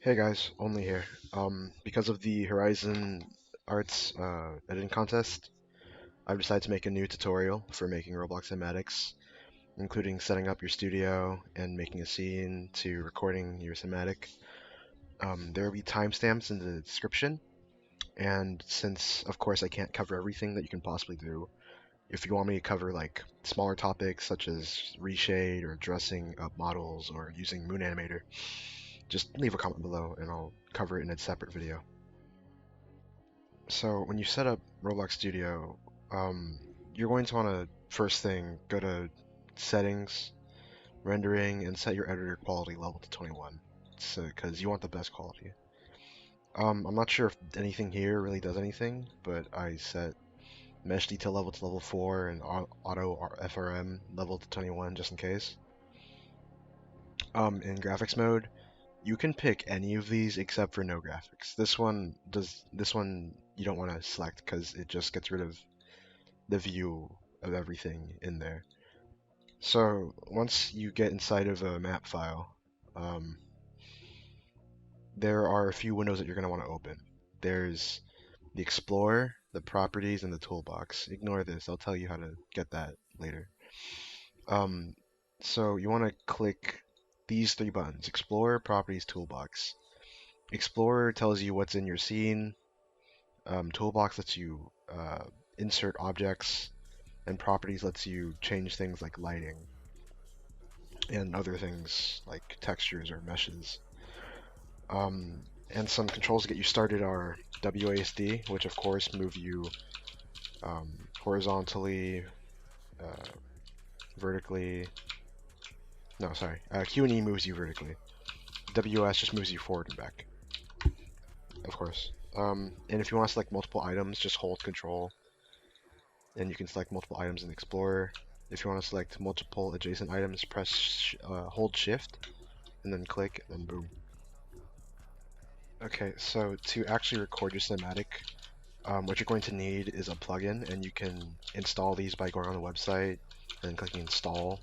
Hey guys, only here. Because of the Horizon Arts editing contest, I've decided to make a new tutorial for making Roblox cinematics, including setting up your studio and making a scene to recording your cinematic. There will be timestamps in the description, and since, of course, I can't cover everything that you can possibly do, if you want me to cover like smaller topics such as reshade or dressing up models or using Moon Animator, just leave a comment below and I'll cover it in a separate video. So when you set up Roblox Studio, um, you're going to want to first thing go to settings, rendering, and set your editor quality level to 21. So because you want the best quality. I'm not sure if anything here really does anything, but I set mesh detail level to level 4 and auto FRM level to 21 just in case. In graphics mode, you can pick any of these except for no graphics. This one you don't want to select because it just gets rid of the view of everything in there. So once you get inside of a map file, um, there are a few windows that you're going to want to open. There's the Explorer, the Properties, and the Toolbox. Ignore this, I'll tell you how to get that later. Um, so you want to click these three buttons: Explorer, Properties, Toolbox. Explorer tells you what's in your scene. Toolbox lets you insert objects, and Properties lets you change things like lighting and other things like textures or meshes. Um, and some controls to get you started are WASD, which of course move you horizontally, uh, vertically. No, sorry. Q and E moves you vertically. WS just moves you forward and back, of course. And if you want to select multiple items, just hold Control, and you can select multiple items in the Explorer. If you want to select multiple adjacent items, hold Shift, and then click, and then boom. Okay, so to actually record your cinematic, what you're going to need is a plugin, and you can install these by going on the website and clicking install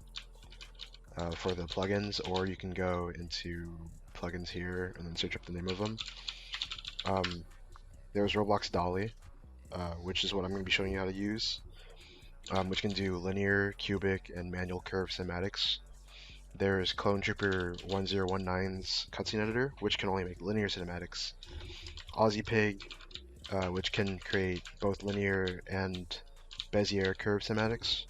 for the plugins, or you can go into plugins here and then search up the name of them. There's Roblox Dolly, which is what I'm going to be showing you how to use, which can do linear, cubic, and manual curve cinematics. There's Clone Trooper 1019's cutscene editor, which can only make linear cinematics. Aussie Pig, which can create both linear and Bezier curve cinematics.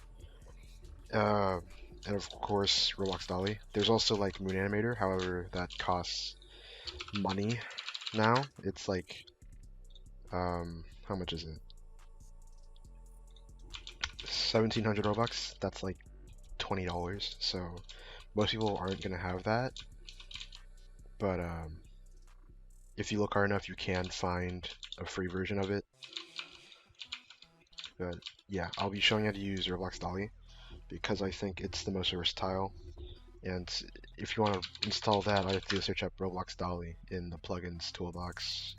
Uh, and of course, Roblox Dolly. There's also like Moon Animator, however, that costs money now. It's like, how much is it? 1,700 Robux. That's like $20. So most people aren't gonna have that. But if you look hard enough, you can find a free version of it. But yeah, I'll be showing you how to use Roblox Dolly because I think it's the most versatile. And if you want to install that, all you have to do is search up Roblox Dolly in the plugins toolbox,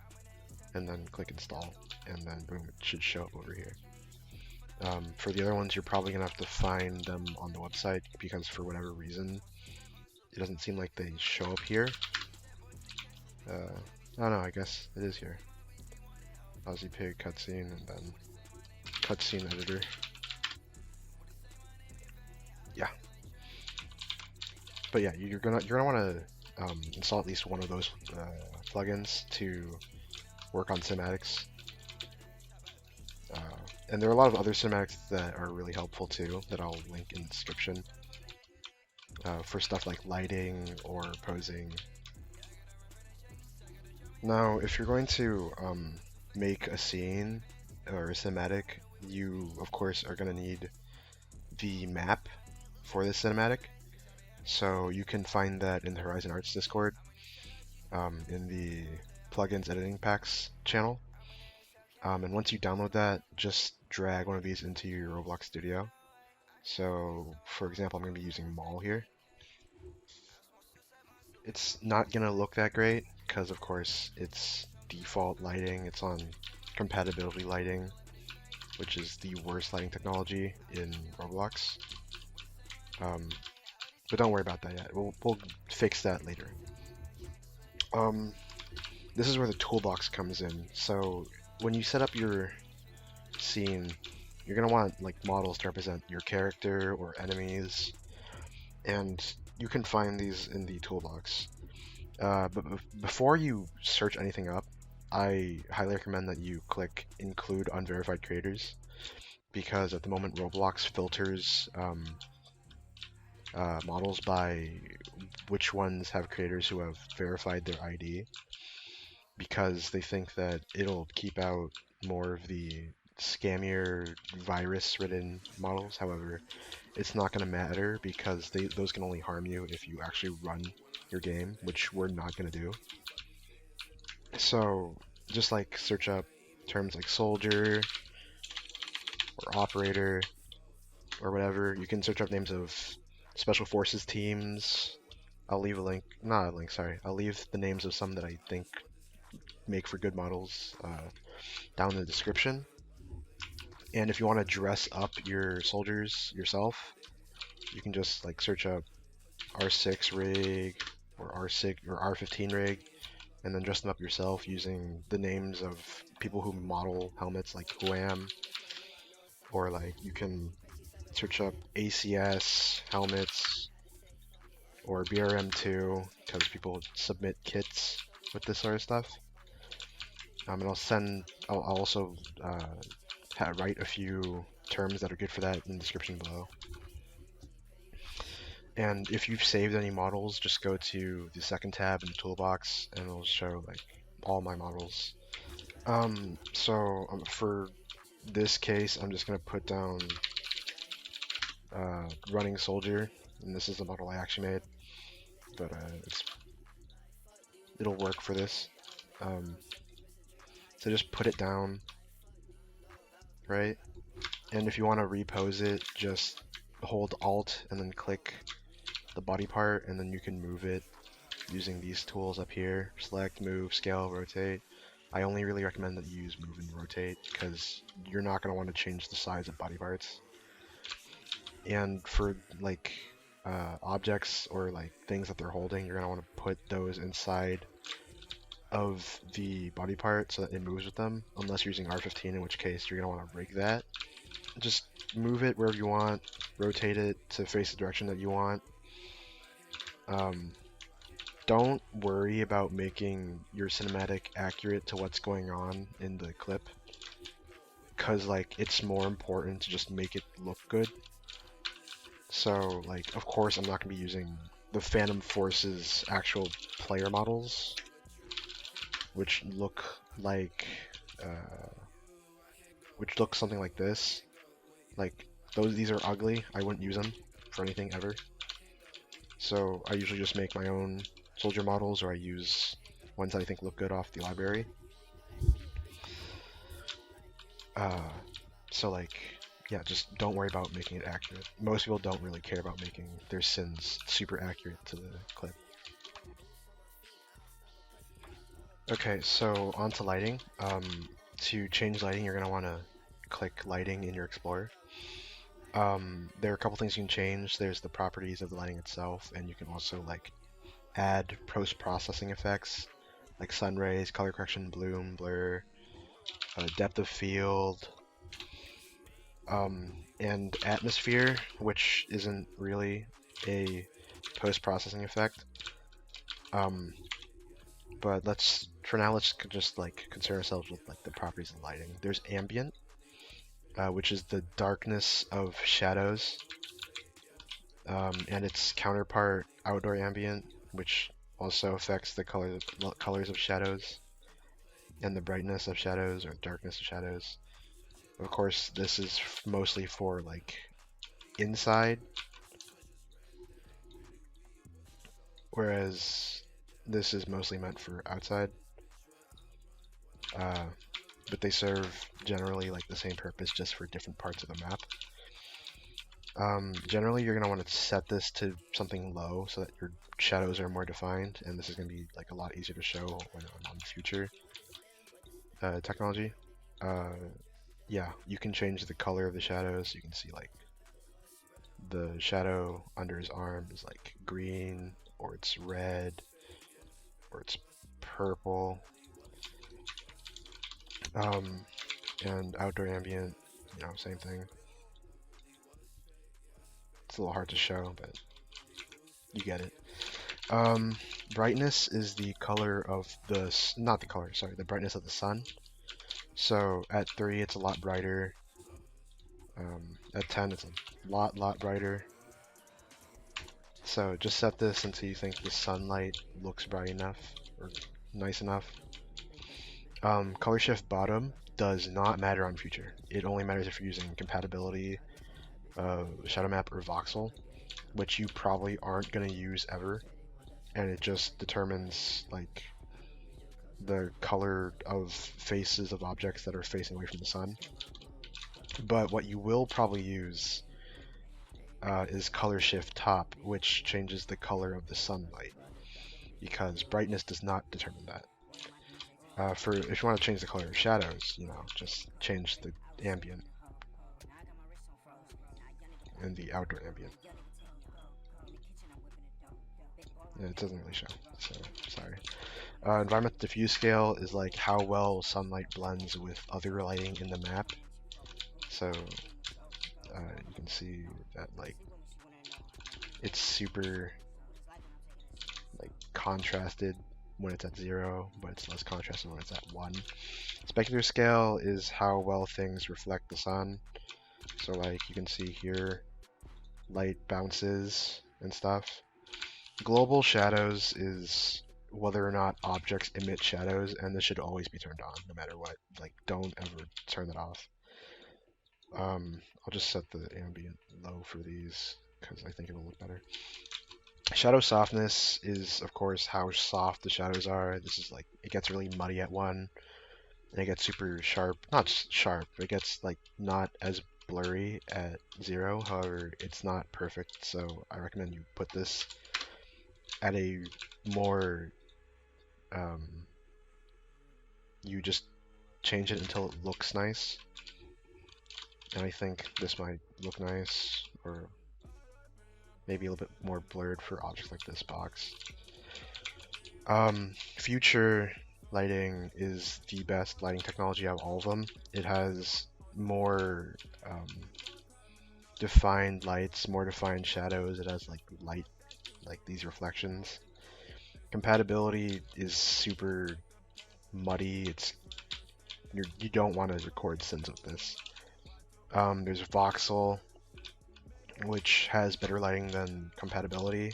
and then click install, and then boom, it should show up over here. For the other ones, you're probably gonna have to find them on the website because for whatever reason, it doesn't seem like they show up here. Oh no, I guess it is here. Aussie Pig cutscene, and then cutscene editor. Yeah, but yeah, you're gonna want to install at least one of those plugins to work on cinematics. And there are a lot of other cinematics that are really helpful too that I'll link in the description for stuff like lighting or posing. Now, if you're going to make a scene or a cinematic, you of course are going to need the map for this cinematic. So you can find that in the Horizon Arts Discord, in the plugins editing packs channel. And once you download that, just drag one of these into your Roblox Studio. So, for example, I'm going to be using Mall here. It's not going to look that great because, of course, it's default lighting. It's on compatibility lighting, which is the worst lighting technology in Roblox. But don't worry about that yet. We'll fix that later. Um, this is where the toolbox comes in. So when you set up your scene, you're gonna want like models to represent your character or enemies, and you can find these in the toolbox. But before you search anything up, I highly recommend that you click Include Unverified Creators, because at the moment Roblox filters models by which ones have creators who have verified their ID, because they think that it'll keep out more of the scammier virus-ridden models. However, it's not going to matter because those can only harm you if you actually run your game, which we're not going to do. So just like search up terms like soldier or operator or whatever. You can search up names of special forces teams. I'll leave a link, not a link, sorry. I'll leave the names of some that I think make for good models down in the description. And if you want to dress up your soldiers yourself, you can just like search up R6 rig or R6 or R15 rig, and then dress them up yourself using the names of people who model helmets like Whoamme, or like you can search up ACS helmets or BRM2 because people submit kits with this sort of stuff. And I'll also write a few terms that are good for that in the description below. And if you've saved any models, just go to the second tab in the toolbox and it'll show like all my models. For this case, I'm just gonna put down running soldier, and this is the model I actually made, but it'll work for this. So just put it down, right? And if you want to repose it, just hold Alt and then click the body part, and then you can move it using these tools up here. Select, move, scale, rotate. I only really recommend that you use move and rotate because you're not going to want to change the size of body parts. And for like objects or like things that they're holding, you're going to want to put those inside of the body part so that it moves with them, unless you're using R15, in which case you're going to want to rig that. Just move it wherever you want, rotate it to face the direction that you want. Don't worry about making your cinematic accurate to what's going on in the clip, because like it's more important to just make it look good. So like of course I'm not going to be using the Phantom Force's actual player models, which look like something like this. Like these are ugly. I wouldn't use them for anything ever. So I usually just make my own soldier models, or I use ones that I think look good off the library. So like, yeah, just don't worry about making it accurate. Most people don't really care about making their sins super accurate to the clip. Okay, so on to lighting. To change lighting, you're gonna want to click lighting in your Explorer. There are a couple things you can change. There's the properties of the lighting itself, and you can also like add post-processing effects like sun rays, color correction, bloom, blur, depth of field, and atmosphere, which isn't really a post-processing effect. But for now, let's just like concern ourselves with like the properties of lighting. There's ambient, which is the darkness of shadows, and its counterpart, outdoor ambient, which also affects the colors of shadows and the brightness of shadows or darkness of shadows. Of course, this is mostly for like inside, whereas this is mostly meant for outside. But they serve generally like the same purpose, just for different parts of the map. Generally, you're going to want to set this to something low so that your shadows are more defined, and this is going to be like a lot easier to show when on future technology. Yeah, you can change the color of the shadows. You can see like the shadow under his arm is like green, or it's red, or it's purple, and outdoor ambient, same thing. It's a little hard to show, but you get it. Brightness is the color of not the color, sorry, the brightness of the sun. So at 3, it's a lot brighter. At 10, it's a lot brighter. So just set this until you think the sunlight looks bright enough or nice enough. Color shift bottom does not matter on future. It only matters if you're using compatibility, shadow map, or voxel, which you probably aren't going to use ever. And it just determines like the color of faces of objects that are facing away from the sun. But what you will probably use is color shift top, which changes the color of the sunlight, because brightness does not determine that. If you want to change the color of shadows, just change the ambient and the outdoor ambient. Yeah, it doesn't really show, so sorry. Environmental diffuse scale is like how well sunlight blends with other lighting in the map. So you can see that like it's super like contrasted when it's at 0, but it's less contrasted when it's at 1. Specular scale is how well things reflect the sun. So like you can see here, light bounces and stuff. Global shadows is whether or not objects emit shadows, and this should always be turned on no matter what. Like, don't ever turn it off. I'll just set the ambient low for these because I think it'll look better. Shadow softness is, of course, how soft the shadows are. This is like, it gets really muddy at 1, and it gets super sharp. Not sharp, it gets like not as blurry at 0. However, it's not perfect, so I recommend you put this at a more, you just change it until it looks nice. And I think this might look nice, or maybe a little bit more blurred for objects like this box. Future lighting is the best lighting technology out of all of them. It has more defined lights, more defined shadows. It has like light, like these reflections. Compatibility is super muddy. You don't want to record scenes with this. There's voxel, which has better lighting than compatibility,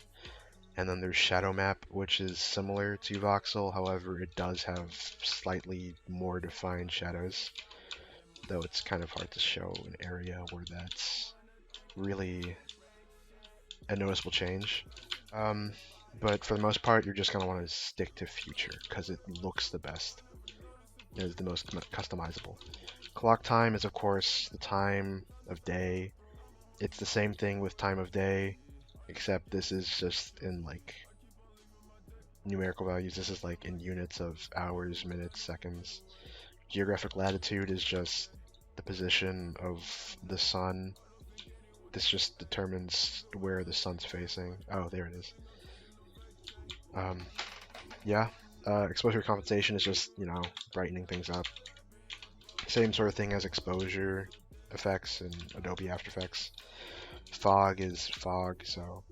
and then there's shadow map, which is similar to voxel. However, it does have slightly more defined shadows, though it's kind of hard to show an area where that's really a noticeable change. But for the most part, you're just going to want to stick to future because it looks the best. It is the most customizable. Clock time is, of course, the time of day. It's the same thing with time of day, except this is just in like numerical values. This is like in units of hours, minutes, seconds. Geographic latitude is just the position of the sun. This just determines where the sun's facing. Oh, there it is. Yeah, exposure compensation is just, brightening things up. Same sort of thing as exposure effects in Adobe After Effects. Fog is fog, so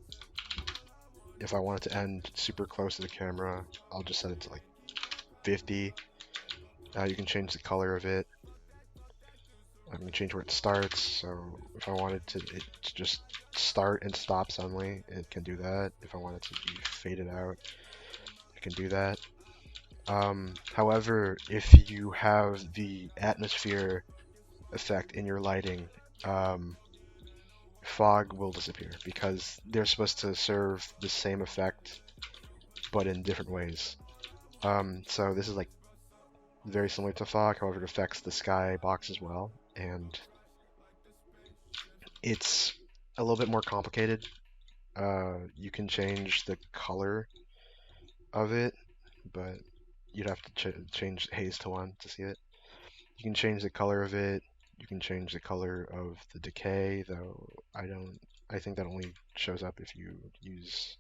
if I want it to end super close to the camera, I'll just set it to like 50. You can change the color of it. I can change where it starts, so if I wanted it to just start and stop suddenly, it can do that. If I want it to be faded out, it can do that. However, if you have the atmosphere effect in your lighting, fog will disappear because they're supposed to serve the same effect but in different ways. So this is like very similar to fog, however it affects the sky box as well, and it's a little bit more complicated. You can change the color of it, but you'd have to change haze to 1 to see it. You can change the color of it. You can change the color of the decay, though I think that only shows up if you use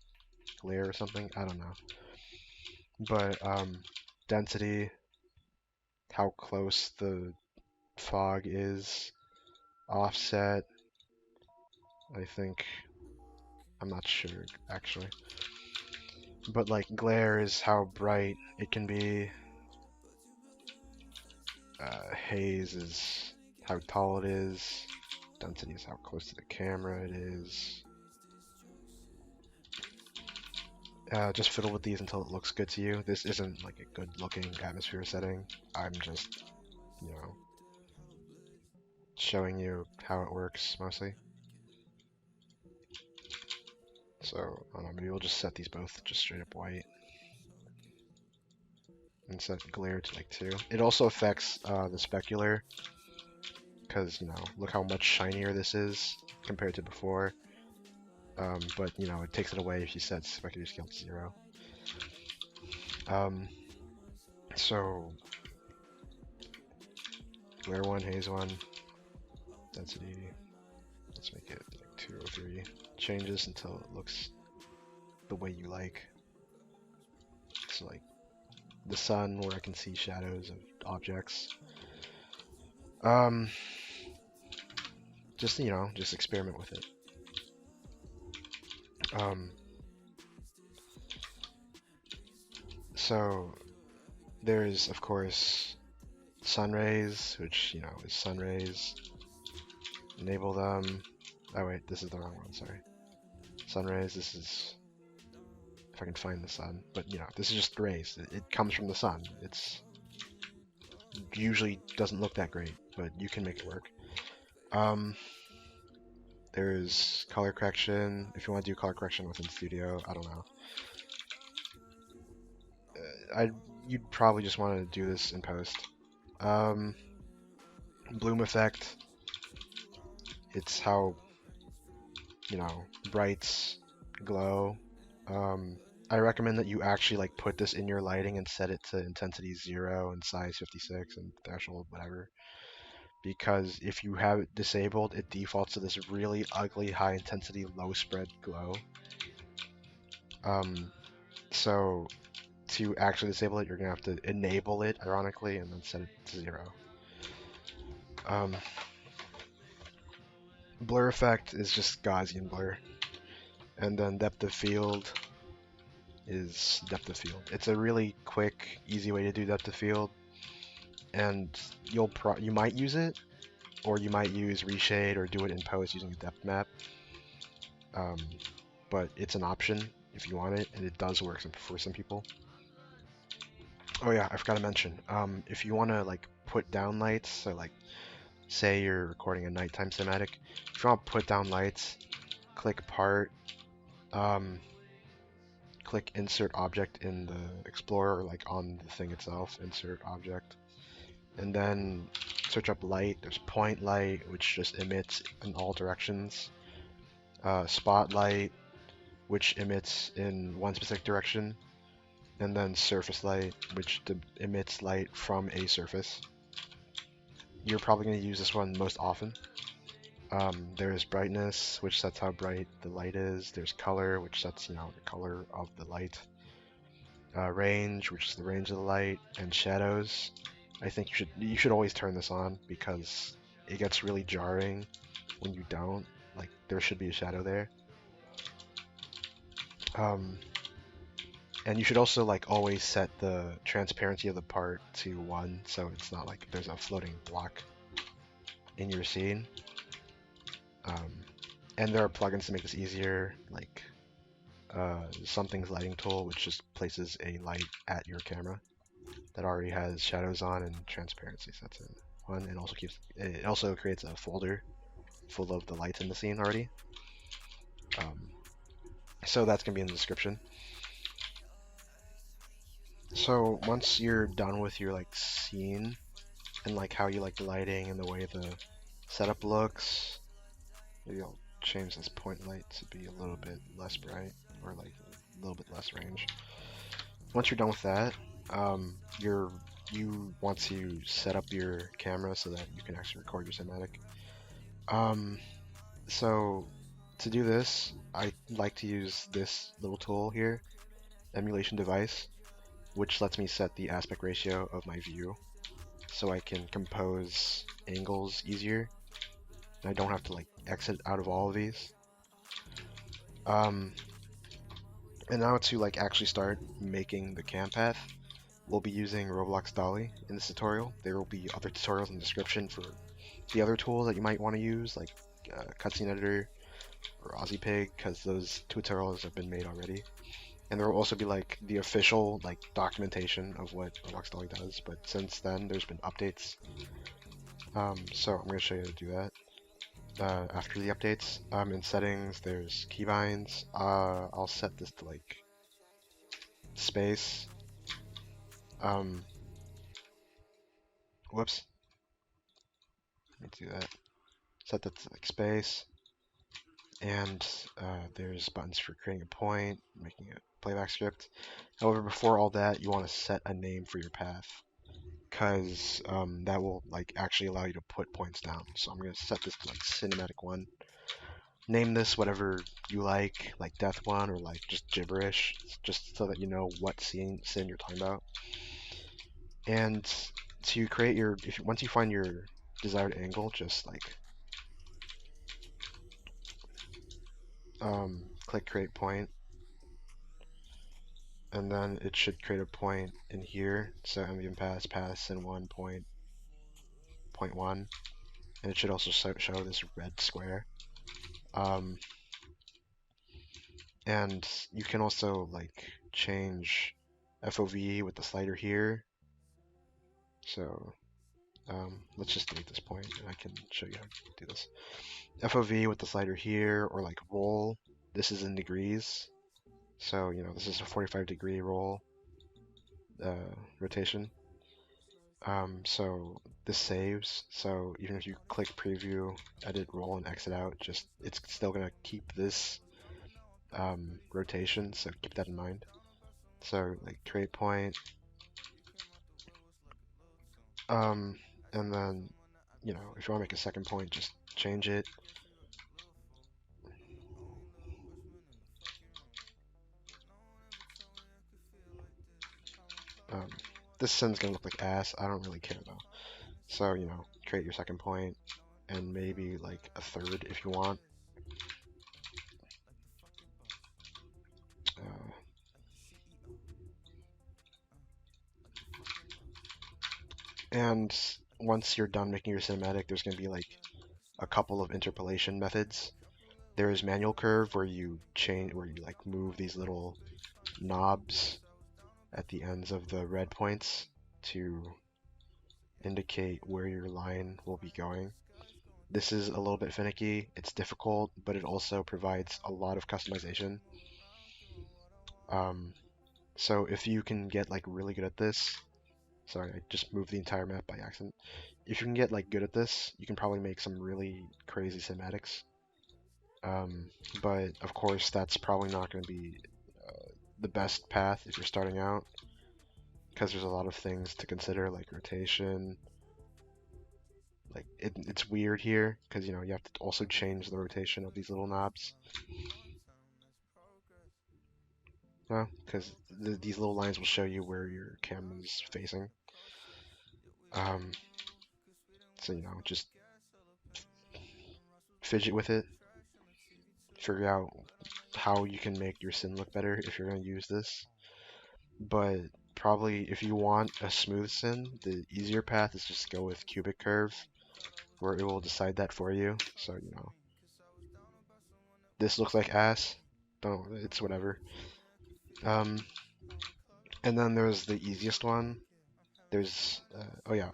glare or something. I don't know. but density, how close the fog is, offset, I think, I'm not sure actually, but like glare is how bright it can be, haze is how tall it is, density is how close to the camera it is. Just fiddle with these until it looks good to you. This isn't like a good looking atmosphere setting. I'm just, you know, showing you how it works mostly. So, I don't know, maybe we'll just set these both just straight up white. And set glare to like 2. It also affects the specular, because, you know, look how much shinier this is compared to before. But, you know, it takes it away if you set specular scale to 0. So, glare 1, haze 1, density, let's make it like 2 or 3. Changes until it looks the way you like. So like the sun where I can see shadows of objects. Just, you know, just experiment with it. So there's, of course, sun rays, which, you know, is sun rays. Enable them. Oh wait, this is the wrong one, sorry. Sun rays, this is, if I can find the sun, but you know, this is just rays. It comes from the sun. It's usually doesn't look that great, but you can make it work. There's color correction. If you want to do color correction within Studio, I don't know. You'd probably just want to do this in post. Bloom effect. It's how, you know, brights glow. I recommend that you actually like put this in your lighting and set it to intensity 0 and size 56 and threshold whatever. Because if you have it disabled, it defaults to this really ugly high intensity low spread glow. So to actually disable it, you're gonna have to enable it, ironically, and then set it to 0. Blur effect is just Gaussian blur, and then depth of field is depth of field. It's a really quick, easy way to do depth of field, and you might use it, or you might use reshade or do it in post using a depth map. But it's an option if you want it, and it does work for some people. Oh yeah, I forgot to mention. If you want to like put down lights, so like say you're recording a nighttime cinematic, if you want to put down lights, click part, click insert object in the Explorer, or like on the thing itself, insert object, and then search up light. There's point light, which just emits in all directions. Spotlight, which emits in one specific direction, and then surface light, which emits light from a surface. You're probably going to use this one most often. There's brightness, which sets how bright the light is. There's color, which sets, you know, the color of the light. Range, which is the range of the light, and shadows. I think you should always turn this on because it gets really jarring when you don't. Like there should be a shadow there. And you should also like always set the transparency of the part to 1, so it's not like there's a floating block in your scene. And there are plugins to make this easier, like Something's lighting tool, which just places a light at your camera that already has shadows on and transparency sets in 1, and also creates a folder full of the lights in the scene already. So that's gonna be in the description. So once you're done with your like scene and like how you like the lighting and the way the setup looks, maybe I'll change this point light to be a little bit less bright, or like a little bit less range. Once you're done with that, you want to set up your camera so that you can actually record your cinematic. So to do this, I like to use this little tool here, emulation device. which lets me set the aspect ratio of my view so I can compose angles easier. I don't have to like exit out of all of these. And now to like actually start making the Campath, we'll be using Roblox Dolly in this tutorial. There will be other tutorials in the description for the other tools that you might want to use, like Cutscene Editor or AussiePig, because those tutorials have been made already. And there will also be like the official like documentation of what Roblox Dolly does, but since then there's been updates. So I'm going to show you how to do that. After the updates, in settings, there's keybinds. I'll set this to like space. Whoops. Let me do that. Set that to like space. And there's buttons for creating a point, making a playback script. However, before all that, you want to set a name for your path, because that will like actually allow you to put points down. So I'm going to set this to like cinematic 1. Name this whatever you like Death 1 or like just gibberish, just so that you know what sin you're talking about. And to create your, once you find your desired angle, just like click create point, and then it should create a point in here. So ambient pass in 1.1, and it should also show this red square. And you can also like change FOV with the slider here. So let's just delete this point and I can show you how to do this. FOV with the slider here, or like roll. This is in degrees. So, you know, this is a 45-degree roll rotation. So this saves. So even if you click preview, edit, roll, and exit out, just it's still gonna keep this rotation. So keep that in mind. So like create point, and then you know if you want to make a second point, just change it. This scen's gonna look like ass. I don't really care though. So you know, create your second point, and maybe like a third if you want. And once you're done making your cinematic, there's going to be like a couple of interpolation methods. There is manual curve where you change, where you like move these little knobs at the ends of the red points to indicate where your line will be going. This is a little bit finicky, it's difficult, but it also provides a lot of customization. So if you can get like really good at this, sorry, I just moved the entire map by accident. If you can get like good at this, you can probably make some really crazy cinematics. But of course, that's probably not going to be the best path if you're starting out, because there's a lot of things to consider, like rotation. Like it's weird here because you know you have to also change the rotation of these little knobs. Because these little lines will show you where your camera's facing. So you know, just fidget with it, figure out how you can make your sin look better if you're going to use this. But probably if you want a smooth sin, the easier path is just go with cubic curve, where it will decide that for you. So, you know, this looks like ass. Don't, it's whatever. And then there's the easiest one. There's, oh yeah,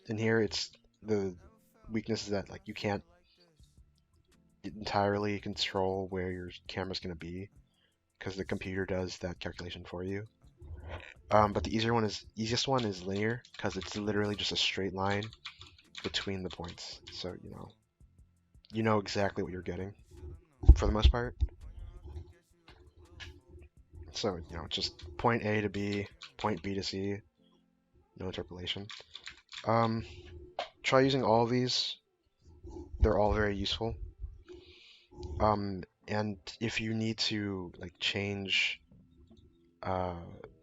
in here it's the weakness is that like you can't entirely control where your camera's going to be because the computer does that calculation for you. But the easiest one is linear because it's literally just a straight line between the points. So, you know exactly what you're getting for the most part. So, you know, just point A to B, point B to C, no interpolation. Try using all of these. They're all very useful. And if you need to like change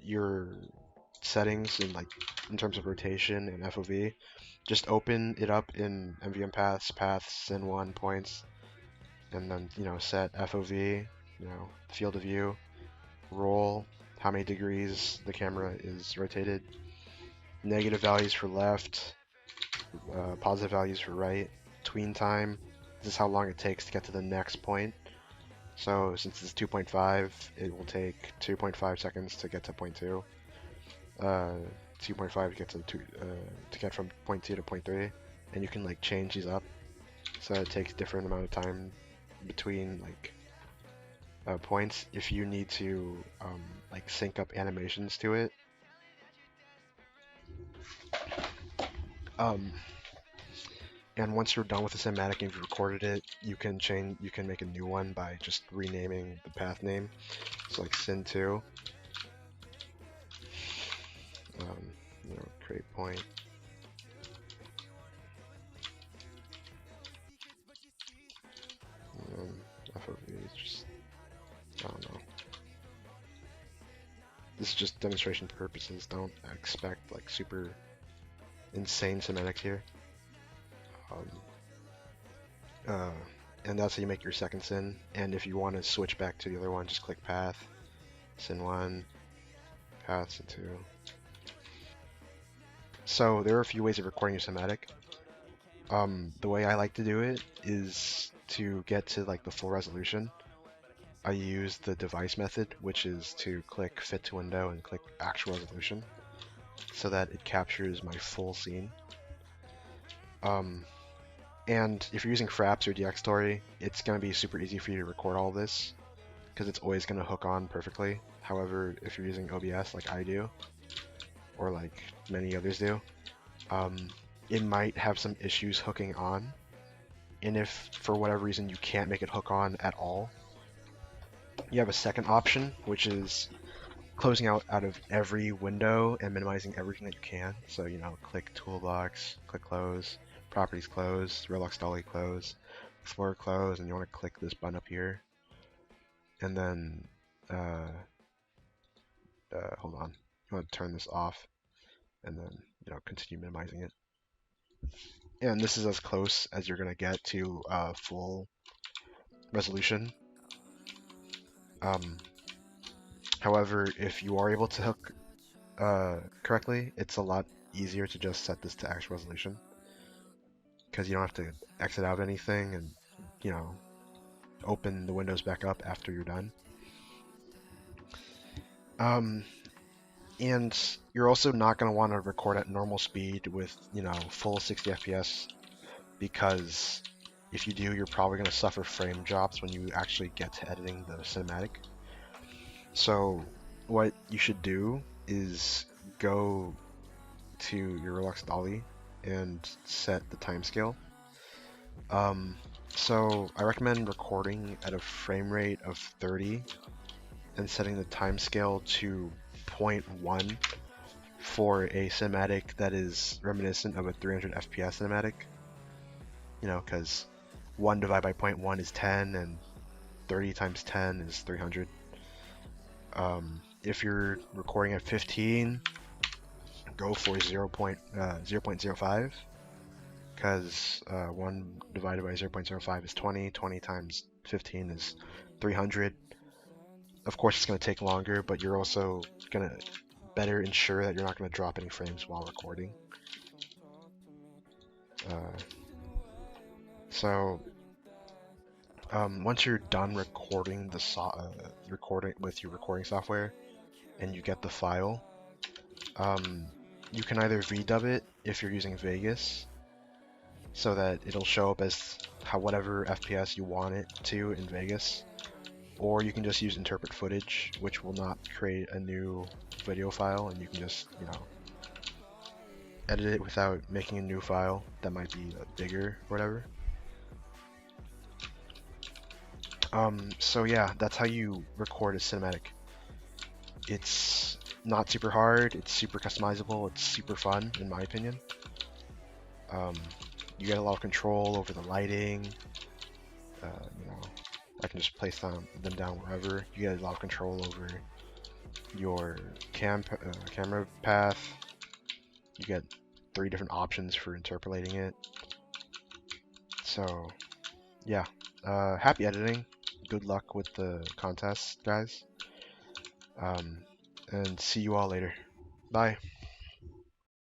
your settings in terms of rotation and FOV, just open it up in MVM paths, Sin1 points, and then set FOV, field of view, roll, how many degrees the camera is rotated, negative values for left, positive values for right, tween time. This is how long it takes to get to the next point. So since it's 2.5, it will take 2.5 seconds to get to point 2. 2.5 to get to get from point 2 to point 3, and you can change these up so it takes different amount of time between points if you need to sync up animations to it. And once you're done with the cinematic and you've recorded it, you can make a new one by just renaming the path name. So Sin2. Create point. FOV is just, I don't know. This is just demonstration purposes. Don't expect super insane semantics here. And that's how you make your second sin. And if you want to switch back to the other one, just click path, Sin1, path, Sin2. So there are a few ways of recording your cinematic. The way I like to do it is to get to the full resolution. I use the device method, which is to click fit to window and click actual resolution, so that it captures my full scene. And if you're using Fraps or DxStory, it's going to be super easy for you to record all this, because it's always going to hook on perfectly. However, if you're using OBS like I do, or like many others do, it might have some issues hooking on. And if for whatever reason you can't make it hook on at all, you have a second option, which is closing out of every window and minimizing everything that you can. So, click Toolbox, click Close, Properties Close, Roblox Dolly Close, Explorer Close, and you want to click this button up here. And then, hold on, you want to turn this off, and then, continue minimizing it. And this is as close as you're going to get to full resolution. However, if you are able to hook correctly, it's a lot easier to just set this to actual resolution, because you don't have to exit out of anything and open the windows back up after you're done. And you're also not going to want to record at normal speed with full 60 FPS, because if you do, you're probably going to suffer frame drops when you actually get to editing the cinematic. So what you should do is go to your Roblox Dolly and set the timescale. So I recommend recording at a frame rate of 30 and setting the timescale to 0.1 for a cinematic that is reminiscent of a 300 FPS cinematic. Because 1 divided by 0.1 is 10, and 30 times 10 is 300. If you're recording at 15, go for 0.05, because 1 divided by 0.05 is 20. 20 times 15 is 300. Of course, it's going to take longer, but you're also going to better ensure that you're not going to drop any frames while recording. Once you're done recording recording with your recording software, and you get the file, you can either VDub it if you're using Vegas, so that it'll show up as whatever FPS you want it to in Vegas, or you can just use interpret footage, which will not create a new video file, and you can just edit it without making a new file that might be bigger or whatever. So yeah, that's how you record a cinematic. It's not super hard, it's super customizable, it's super fun, in my opinion. You get a lot of control over the lighting. I can just place them down wherever. You get a lot of control over your camera path. You get 3 different options for interpolating it. So yeah, happy editing. Good luck with the contest, guys. And see you all later. Bye.